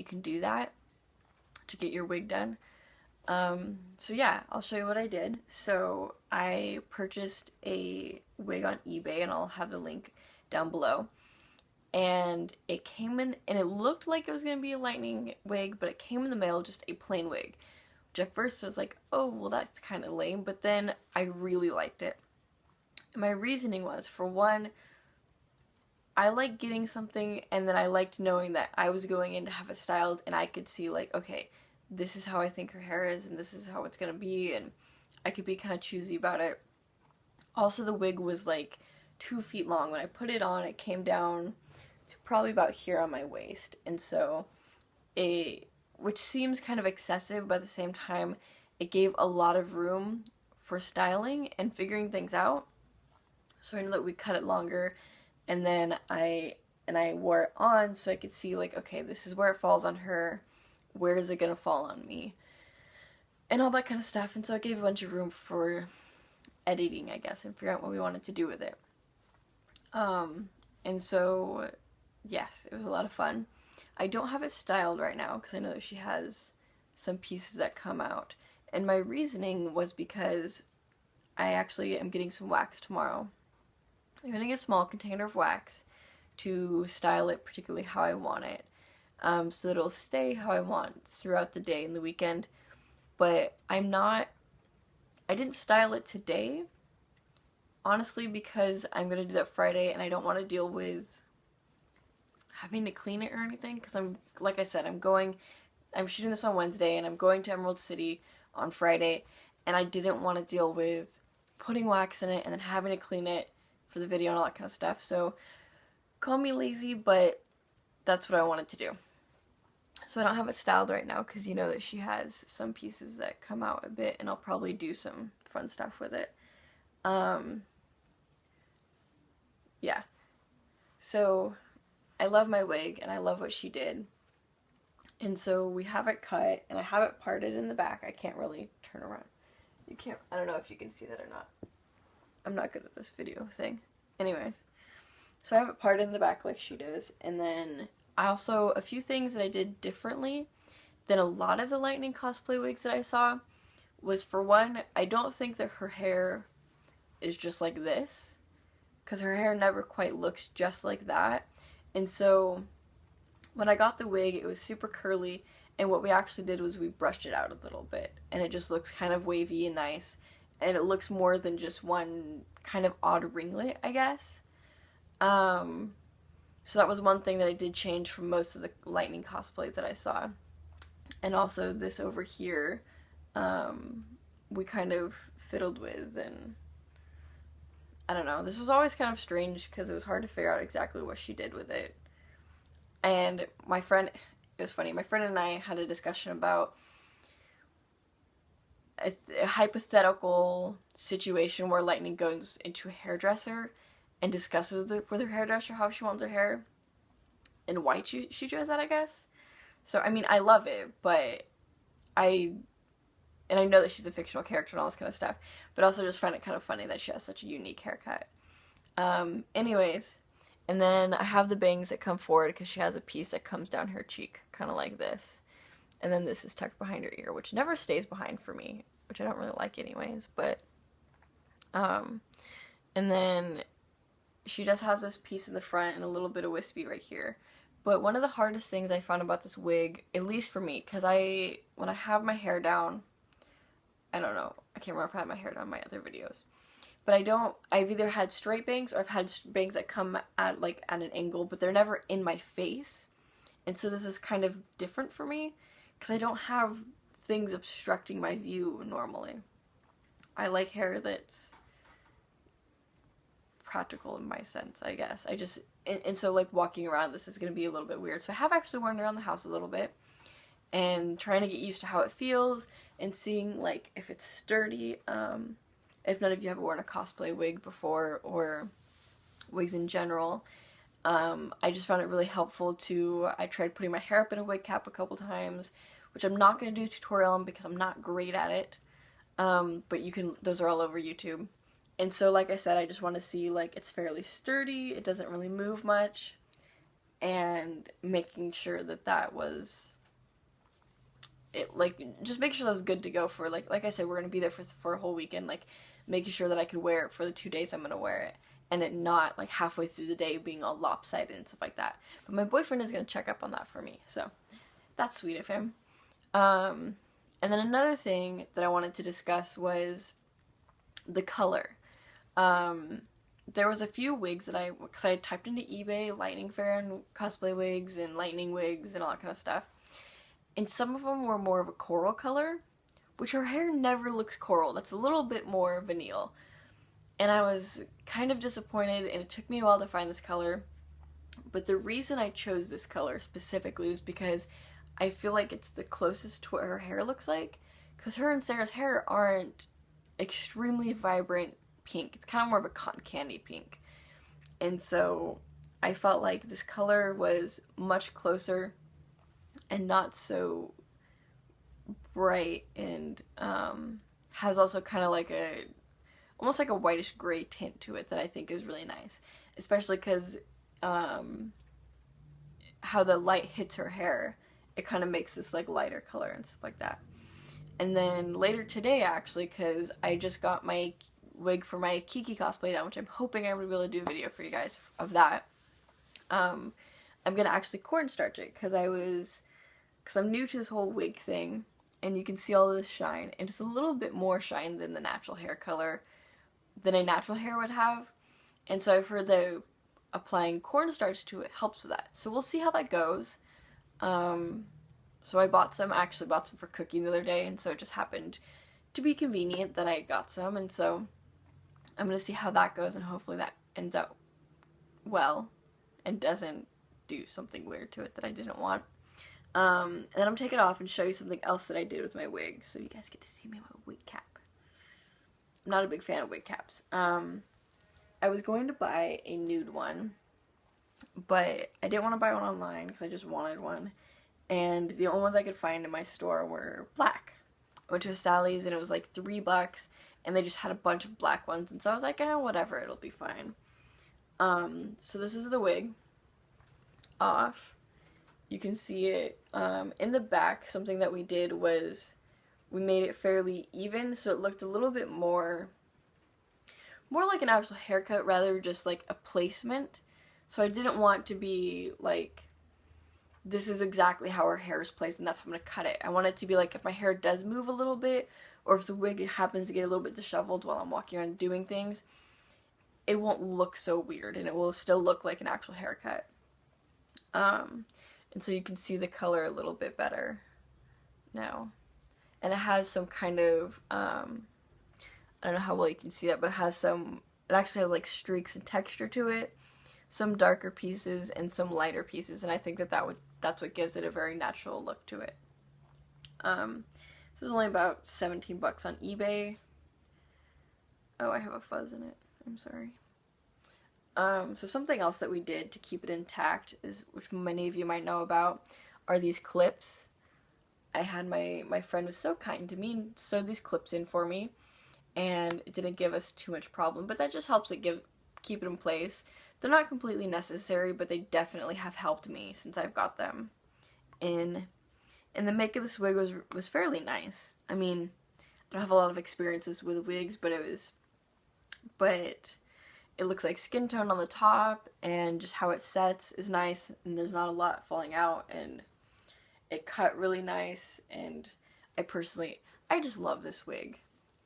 you can do that to get your wig done. So yeah, I'll show you what I did. So I purchased a wig on eBay, and I'll have the link down below. And it came in, and it looked like it was going to be a lightning wig, but it came in the mail just a plain wig, which at first I was like, oh, well, that's kind of lame, but then I really liked it. And my reasoning was, for one, I like getting something, and then I liked knowing that I was going in to have it styled, and I could see, like, okay, this is how I think her hair is, and this is how it's gonna be, and I could be kind of choosy about it. Also, the wig was like 2 feet long. When I put it on, it came down to probably about here on my waist, and so which seems kind of excessive, but at the same time, it gave a lot of room for styling and figuring things out. So I know that we cut it longer, and then I wore it on so I could see, like, okay, this is where it falls on her, where is it gonna fall on me, and all that kind of stuff. And so it gave a bunch of room for editing, I guess, and figure out what we wanted to do with it. And so yes, it was a lot of fun. I don't have it styled right now because I know that she has some pieces that come out, and my reasoning was because I actually am getting some wax tomorrow. I'm gonna get a small container of wax to style it particularly how I want it, so that it'll stay how I want throughout the day and the weekend. But I didn't style it today, honestly, because I'm gonna do that Friday, and I don't want to deal with having to clean it or anything, because like I said, I'm shooting this on Wednesday, and I'm going to Emerald City on Friday, and I didn't want to deal with putting wax in it and then having to clean it for the video and all that kind of stuff. So call me lazy, but that's what I wanted to do. So I don't have it styled right now because you know that she has some pieces that come out a bit, and I'll probably do some fun stuff with it. Yeah. So I love my wig, and I love what she did. And so we have it cut, and I have it parted in the back. I can't really turn around. I don't know if you can see that or not. I'm not good at this video thing. Anyways, so I have it parted in the back like she does, and then a few things that I did differently than a lot of the Lightning cosplay wigs that I saw was, for one, I don't think that her hair is just like this, because her hair never quite looks just like that. And so when I got the wig, it was super curly, and what we actually did was we brushed it out a little bit, and it just looks kind of wavy and nice, and it looks more than just one kind of odd ringlet, I guess. So that was one thing that I did change from most of the Lightning cosplays that I saw. And also this over here, we kind of fiddled with, and I don't know. This was always kind of strange because it was hard to figure out exactly what she did with it. And it was funny, my friend and I had a discussion about a hypothetical situation where Lightning goes into a hairdresser and discusses with her hairdresser how she wants her hair and why she chose that, I guess. So, I mean, I love it, but I know that she's a fictional character and all this kind of stuff, but I also just find it kind of funny that she has such a unique haircut. Anyways, and then I have the bangs that come forward because she has a piece that comes down her cheek, kind of like this. And then this is tucked behind her ear, which never stays behind for me, which I don't really like anyways, but, and then she just has this piece in the front and a little bit of wispy right here. But one of the hardest things I found about this wig, at least for me, because when I have my hair down, I don't know, I can't remember if I had my hair down in my other videos, but I've either had straight bangs or I've had bangs that come at an angle, but they're never in my face. And so this is kind of different for me, because I don't have things obstructing my view normally. I like hair that's practical in my sense, I guess. And so like walking around, this is going to be a little bit weird. So I have actually worn around the house a little bit and trying to get used to how it feels and seeing like if it's sturdy. If none of you have worn a cosplay wig before or wigs in general, I just found it really helpful I tried putting my hair up in a wig cap a couple times, which I'm not going to do a tutorial on because I'm not great at it, but those are all over YouTube. And so, like I said, I just want to see, like, it's fairly sturdy, it doesn't really move much, and making sure that that was it, like, just make sure that was good to go for, like I said, we're gonna be there for a whole weekend, like, making sure that I could wear it for the 2 days I'm gonna wear it, and it not, like, halfway through the day being all lopsided and stuff like that. But my boyfriend is gonna check up on that for me, so that's sweet of him. And then another thing that I wanted to discuss was the color. There was a few wigs that because I typed into eBay, Lightening Farron cosplay wigs and lightning wigs and all that kind of stuff. And some of them were more of a coral color, which her hair never looks coral. That's a little bit more vanille. And I was kind of disappointed, and it took me a while to find this color. But the reason I chose this color specifically was because I feel like it's the closest to what her hair looks like. Because her and Sarah's hair aren't extremely vibrant pink. It's kind of more of a cotton candy pink. And so I felt like this color was much closer and not so bright, and has also kind of like almost like a whitish gray tint to it that I think is really nice. Especially because how the light hits her hair, it kind of makes this like lighter color and stuff like that. And then later today, actually, because I just got my wig for my Kiki cosplay done, which I'm hoping I'm going to be able to do a video for you guys of that. I'm going to actually cornstarch it, because I'm new to this whole wig thing, and you can see all this shine, and it's a little bit more shine than the natural hair color, than a natural hair would have. And so I've heard that applying cornstarch to it helps with that. So we'll see how that goes. So I actually bought some for cooking the other day, and so it just happened to be convenient that I got some, and so I'm going to see how that goes, and hopefully that ends out well and doesn't do something weird to it that I didn't want. And then I'm going to take it off and show you something else that I did with my wig, so you guys get to see my wig cap. I'm not a big fan of wig caps. I was going to buy a nude one, but I didn't want to buy one online because I just wanted one. And the only ones I could find in my store were black. I went to a Sally's and it was like $3, and they just had a bunch of black ones. And so I was like, whatever, it'll be fine. So this is the wig off. You can see it in the back. Something that we did was we made it fairly even, so it looked a little bit more like an actual haircut rather than just like a placement. So I didn't want to be like, this is exactly how her hair is placed and that's how I'm going to cut it. I want it to be like, if my hair does move a little bit, or if the wig happens to get a little bit disheveled while I'm walking around doing things, it won't look so weird, and it will still look like an actual haircut. And so you can see the color a little bit better now. And it has some kind of, I don't know how well you can see that, but it actually has like streaks and texture to it. Some darker pieces and some lighter pieces, and I think that's what gives it a very natural look to it. This is only about $17 on eBay. Oh, I have a fuzz in it. I'm sorry. So something else that we did to keep it intact which many of you might know about, are these clips. I had my friend was so kind to me and sewed these clips in for me, and it didn't give us too much problem, but that just helps it keep it in place. They're not completely necessary, but they definitely have helped me since I've got them in. And the make of this wig was fairly nice. I mean, I don't have a lot of experiences with wigs, but it looks like skin tone on the top, and just how it sets is nice, and there's not a lot falling out, and it cut really nice, and I just love this wig.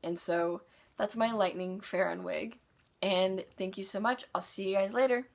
And so that's my Lightening Farron wig. And thank you so much. I'll see you guys later.